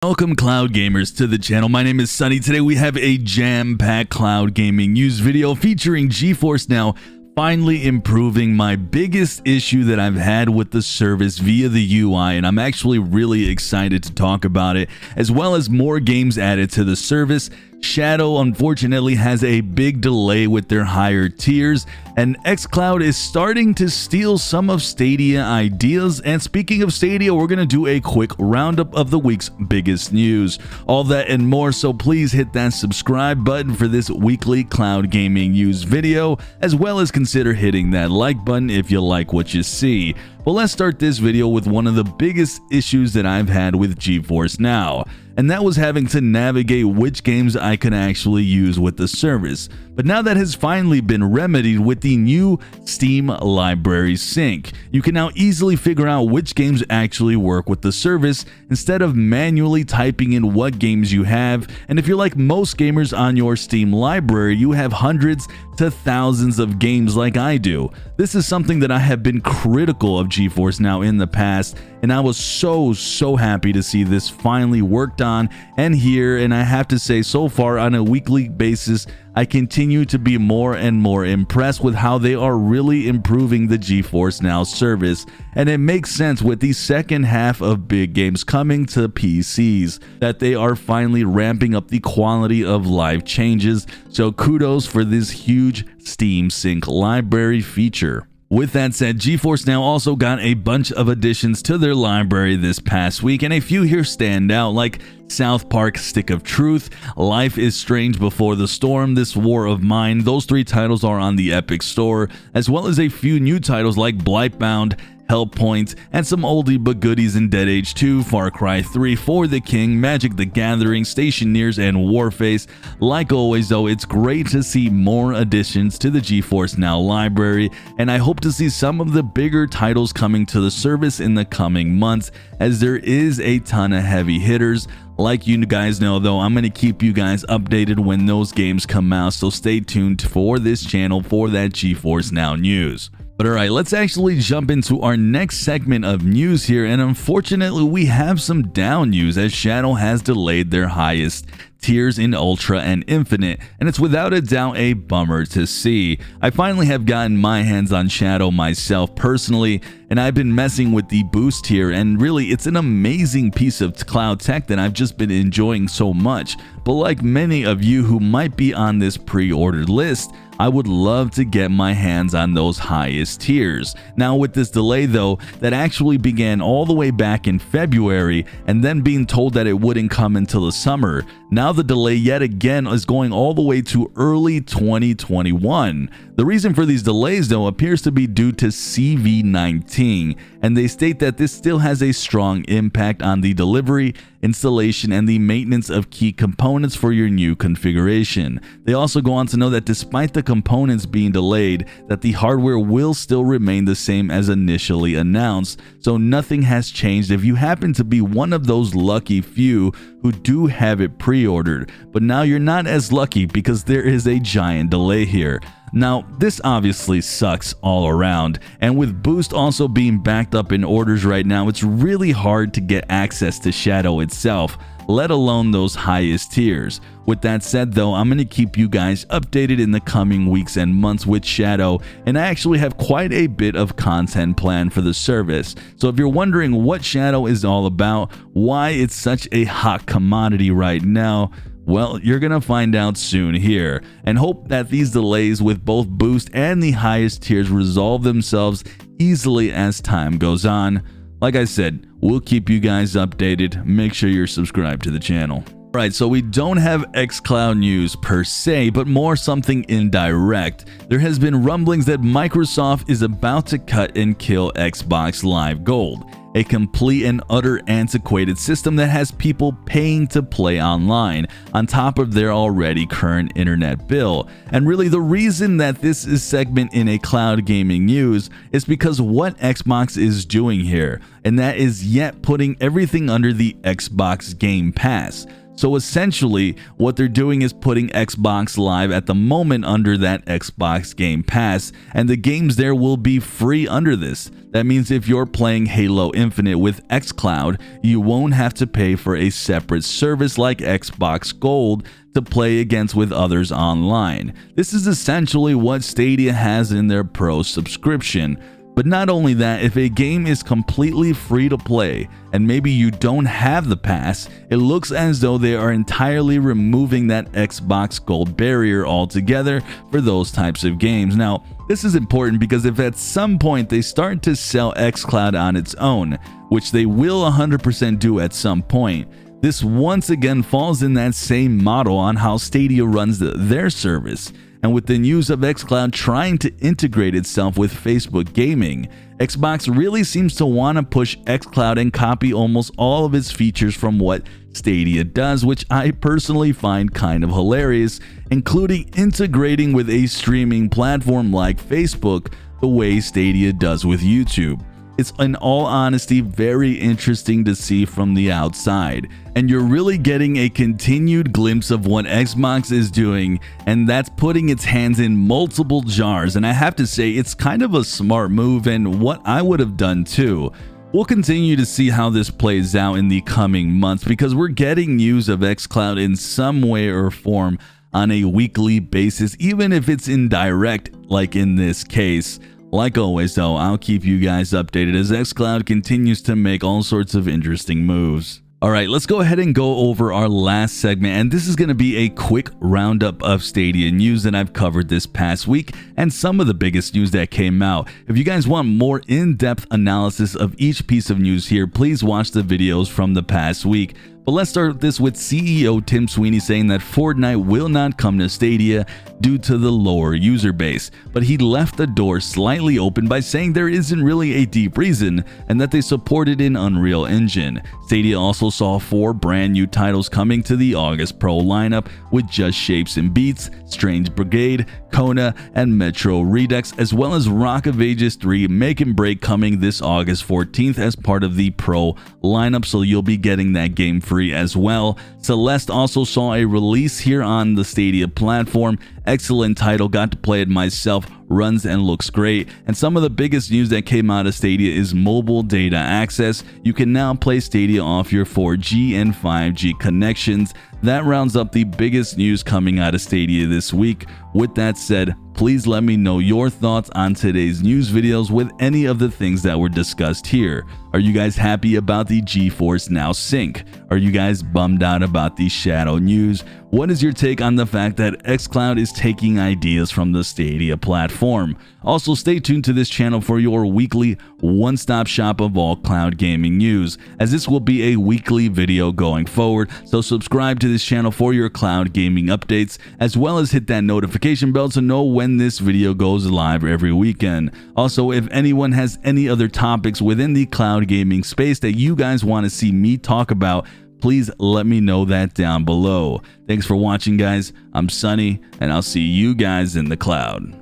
Welcome cloud gamers to the channel. My name is Sunny. Today we have a jam-packed cloud gaming news video featuring Geforce Now finally improving my biggest issue that I've had with the service via the UI, and I'm actually really excited to talk about it, as well as more games added to the service. Shadow unfortunately has a big delay with their higher tiers, and XCloud is starting to steal some of Stadia ideas. And speaking of Stadia, we're going to do a quick roundup of the week's biggest news. All that and more, so please hit that subscribe button for this weekly cloud gaming news video, as well as consider hitting that like button if you like what you see. But let's start this video with one of the biggest issues that I've had with Geforce Now, and that was having to navigate which games I could actually use with the service. But now that has finally been remedied with the new Steam library sync. You can now easily figure out which games actually work with the service instead of manually typing in what games you have. And if you're like most gamers on your Steam library, you have hundreds to thousands of games like I do. This is something that I have been critical of Geforce Now in the past, and I was so happy to see this finally worked on and here. And I have to say, so far on a weekly basis, I continue to be more and more impressed with how they are really improving the Geforce Now service. And it makes sense with the second half of big games coming to PCs that they are finally ramping up the quality of live changes. So kudos for this huge Steam Sync library feature. With that said, Geforce Now also got a bunch of additions to their library this past week, and a few here stand out, like South Park Stick of Truth, Life is Strange Before the Storm, This War of Mine. Those three titles are on the Epic Store, as well as a few new titles like Blightbound, Hellpoint, and some oldie but goodies in Dead Age 2, Far Cry 3, For the King, Magic the Gathering, Stationeers, and Warface. Like always though, it's great to see more additions to the Geforce Now library, and I hope to see some of the bigger titles coming to the service in the coming months, as there is a ton of heavy hitters. Like you guys know though, I'm going to keep you guys updated when those games come out, so stay tuned for this channel for that Geforce Now news. But alright, let's actually jump into our next segment of news here, and unfortunately we have some down news as Shadow has delayed their highest tiers in Ultra and Infinite, and it's without a doubt a bummer to see. I finally have gotten my hands on Shadow myself personally, and I've been messing with the boost tier, and really it's an amazing piece of cloud tech that I've just been enjoying so much. But like many of you who might be on this pre-ordered list, I would love to get my hands on those highest tiers. Now with this delay though, that actually began all the way back in February, and then being told that it wouldn't come until the summer, now the delay yet again is going all the way to early 2021. The reason for these delays though appears to be due to CV19, and they state that this still has a strong impact on the delivery, installation, and the maintenance of key components for your new configuration. They also go on to know that despite the components being delayed, that the hardware will still remain the same as initially announced, so nothing has changed if you happen to be one of those lucky few who do have it pre-ordered. But now you're not as lucky because there is a giant delay here. Now, this obviously sucks all around, and with Boost also being backed up in orders right now, it's really hard to get access to Shadow itself, let alone those highest tiers. With that said though, I'm going to keep you guys updated in the coming weeks and months with Shadow, and I actually have quite a bit of content planned for the service. So if you're wondering what Shadow is all about, why it's such a hot commodity right now, well, you're gonna find out soon here, and hope that these delays with both Boost and the highest tiers resolve themselves easily as time goes on. Like I said, we'll keep you guys updated. Make sure you're subscribed to the channel. Right, so we don't have XCloud news per se, but more something indirect. There has been rumblings that Microsoft is about to cut and kill Xbox Live Gold, a complete and utter antiquated system that has people paying to play online on top of their already current internet bill. And really the reason that this is segment in a cloud gaming news is because what Xbox is doing here, and that is yet putting everything under the Xbox Game Pass. So essentially, what they're doing is putting Xbox Live at the moment under that Xbox Game Pass, and the games there will be free under this. That means if you're playing Halo Infinite with XCloud, you won't have to pay for a separate service like Xbox Gold to play against with others online. This is essentially what Stadia has in their Pro subscription. But not only that, if a game is completely free to play and maybe you don't have the pass, it looks as though they are entirely removing that Xbox Gold barrier altogether for those types of games. Now, this is important because if at some point they start to sell XCloud on its own, which they will 100% do at some point, this once again falls in that same model on how Stadia runs their service. And with the news of XCloud trying to integrate itself with Facebook Gaming, Xbox really seems to want to push XCloud and copy almost all of its features from what Stadia does, which I personally find kind of hilarious, including integrating with a streaming platform like Facebook the way Stadia does with YouTube. It's in all honesty very interesting to see from the outside, and you're really getting a continued glimpse of what Xbox is doing, and that's putting its hands in multiple jars. And I have to say, it's kind of a smart move and what I would have done too. We'll continue to see how this plays out in the coming months because we're getting news of XCloud in some way or form on a weekly basis, even if it's indirect like in this case. Like always though, I'll keep you guys updated as XCloud continues to make all sorts of interesting moves. Alright, let's go ahead and go over our last segment, and this is going to be a quick roundup of Stadia news that I've covered this past week and some of the biggest news that came out. If you guys want more in-depth analysis of each piece of news here, please watch the videos from the past week. But let's start this with CEO Tim Sweeney saying that Fortnite will not come to Stadia due to the lower user base, but he left the door slightly open by saying there isn't really a deep reason and that they support it in Unreal Engine. Stadia also saw 4 brand new titles coming to the August Pro lineup with Just Shapes and Beats, Strange Brigade, Kona, and Metro Redux, as well as Rock of Ages 3 Make and Break coming this August 14th as part of the Pro lineup, so you'll be getting that game free as well. Celeste also saw a release here on the Stadia platform. Excellent title, got to play it myself, runs and looks great. And some of the biggest news that came out of Stadia is mobile data access. You can now play Stadia off your 4G and 5G connections. That rounds up the biggest news coming out of Stadia this week. With that said, please let me know your thoughts on today's news videos with any of the things that were discussed here. Are you guys happy about the Geforce Now sync? Are you guys bummed out about the shadow news? What is your take on the fact that XCloud is taking ideas from the Stadia platform? Also, stay tuned to this channel for your weekly one-stop shop of all cloud gaming news, as this will be a weekly video going forward, so subscribe to this channel for your cloud gaming updates, as well as hit that notification bell to know when this video goes live every weekend. Also, if anyone has any other topics within the cloud gaming space that you guys want to see me talk about, please let me know that down below. Thanks for watching, guys. I'm Sunny, and I'll see you guys in the cloud.